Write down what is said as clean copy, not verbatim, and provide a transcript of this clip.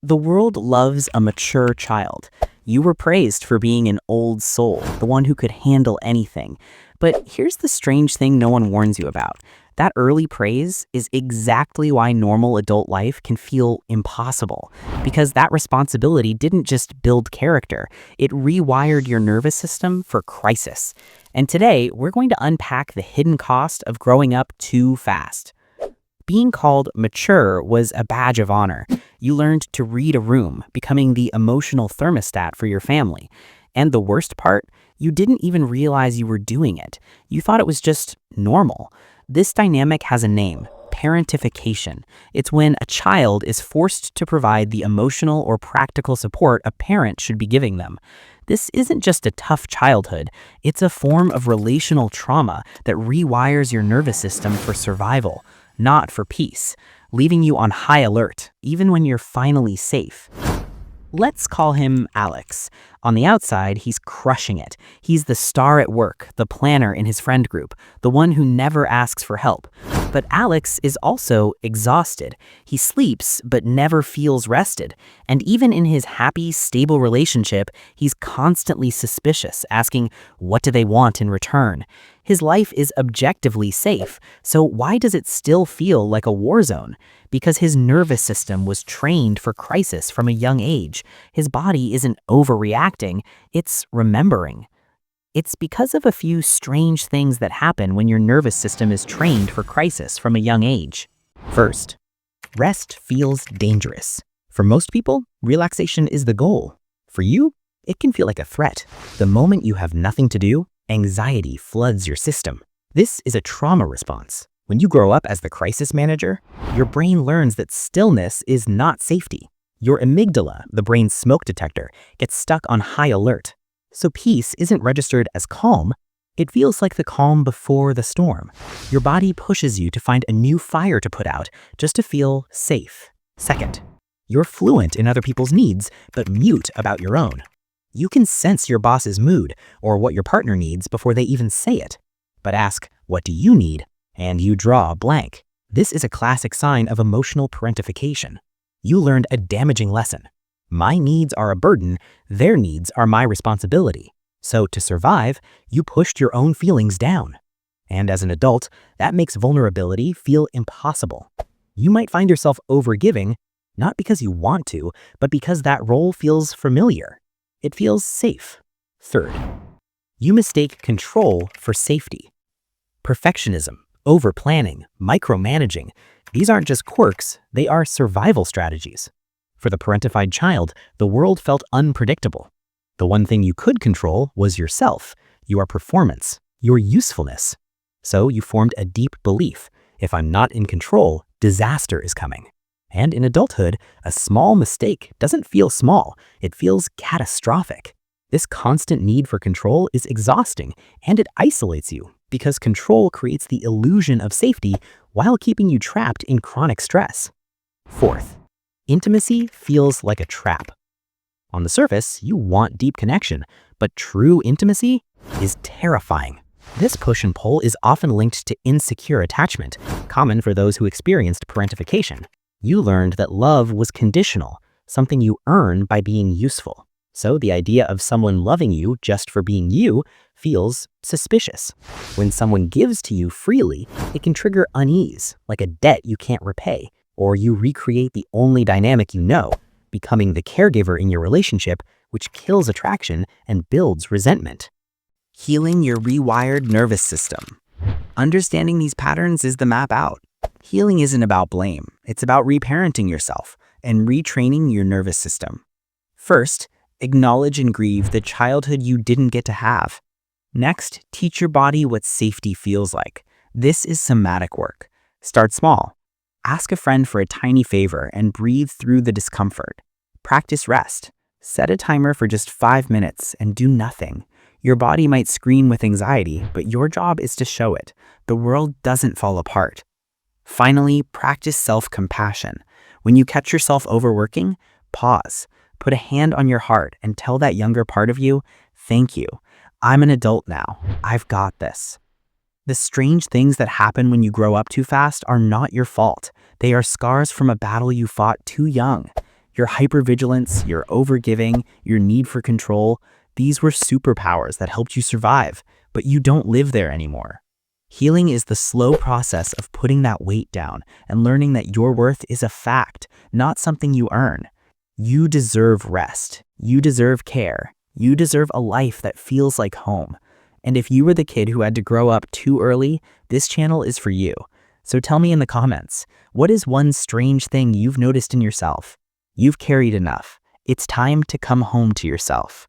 The world loves a mature child. You were praised for being an old soul, the one who could handle anything. But here's the strange thing no one warns you about. That early praise is exactly why normal adult life can feel impossible. Because that responsibility didn't just build character, it rewired your nervous system for crisis. And today, we're going to unpack the hidden cost of growing up too fast. Being called mature was a badge of honor. You learned to read a room, becoming the emotional thermostat for your family. And the worst part, you didn't even realize you were doing it. You thought it was just normal. This dynamic has a name: parentification. It's when a child is forced to provide the emotional or practical support a parent should be giving them. This isn't just a tough childhood, it's a form of relational trauma that rewires your nervous system for survival, not for peace, leaving you on high alert, even when you're finally safe. Let's call him Alex. On the outside, he's crushing it. He's the star at work, the planner in his friend group, the one who never asks for help. But Alex is also exhausted. He sleeps, but never feels rested. And even in his happy, stable relationship, he's constantly suspicious, asking, what do they want in return? His life is objectively safe, so why does it still feel like a war zone? Because his nervous system was trained for crisis from a young age. His body isn't overreacting, it's remembering. It's because of a few strange things that happen when your nervous system is trained for crisis from a young age. First, rest feels dangerous. For most people, relaxation is the goal. For you, it can feel like a threat. The moment you have nothing to do, anxiety floods your system. This is a trauma response. When you grow up as the crisis manager, your brain learns that stillness is not safety. Your amygdala, the brain's smoke detector, gets stuck on high alert. So peace isn't registered as calm, it feels like the calm before the storm. Your body pushes you to find a new fire to put out, just to feel safe. Second, you're fluent in other people's needs, but mute about your own. You can sense your boss's mood or what your partner needs before they even say it. But ask, what do you need? And you draw a blank. This is a classic sign of emotional parentification. You learned a damaging lesson. My needs are a burden, their needs are my responsibility. So to survive, you pushed your own feelings down. And as an adult, that makes vulnerability feel impossible. You might find yourself overgiving, not because you want to, but because that role feels familiar. It feels safe. Third, you mistake control for safety. Perfectionism, over-planning, micromanaging, these aren't just quirks, they are survival strategies. For the parentified child, the world felt unpredictable. The one thing you could control was yourself, your performance, your usefulness. So you formed a deep belief: if I'm not in control, disaster is coming. And in adulthood, a small mistake doesn't feel small, it feels catastrophic. This constant need for control is exhausting, and it isolates you, because control creates the illusion of safety while keeping you trapped in chronic stress. Fourth, intimacy feels like a trap. On the surface, you want deep connection, but true intimacy is terrifying. This push and pull is often linked to insecure attachment, common for those who experienced parentification. You learned that love was conditional, something you earn by being useful. So the idea of someone loving you just for being you feels suspicious. When someone gives to you freely, it can trigger unease, like a debt you can't repay, or you recreate the only dynamic you know, becoming the caregiver in your relationship, which kills attraction and builds resentment. Healing your rewired nervous system. Understanding these patterns is the map out. Healing isn't about blame, it's about reparenting yourself and retraining your nervous system. First, acknowledge and grieve the childhood you didn't get to have. Next, teach your body what safety feels like. This is somatic work. Start small. Ask a friend for a tiny favor and breathe through the discomfort. Practice rest. Set a timer for just 5 minutes and do nothing. Your body might scream with anxiety, but your job is to show it. The world doesn't fall apart. Finally, practice self-compassion. When you catch yourself overworking, pause. Put a hand on your heart and tell that younger part of you, thank you. I'm an adult now. I've got this. The strange things that happen when you grow up too fast are not your fault. They are scars from a battle you fought too young. Your hypervigilance, your overgiving, your need for control, these were superpowers that helped you survive, but you don't live there anymore. Healing is the slow process of putting that weight down and learning that your worth is a fact, not something you earn. You deserve rest. You deserve care. You deserve a life that feels like home. And if you were the kid who had to grow up too early, this channel is for you. So tell me in the comments, what is one strange thing you've noticed in yourself? You've carried enough. It's time to come home to yourself.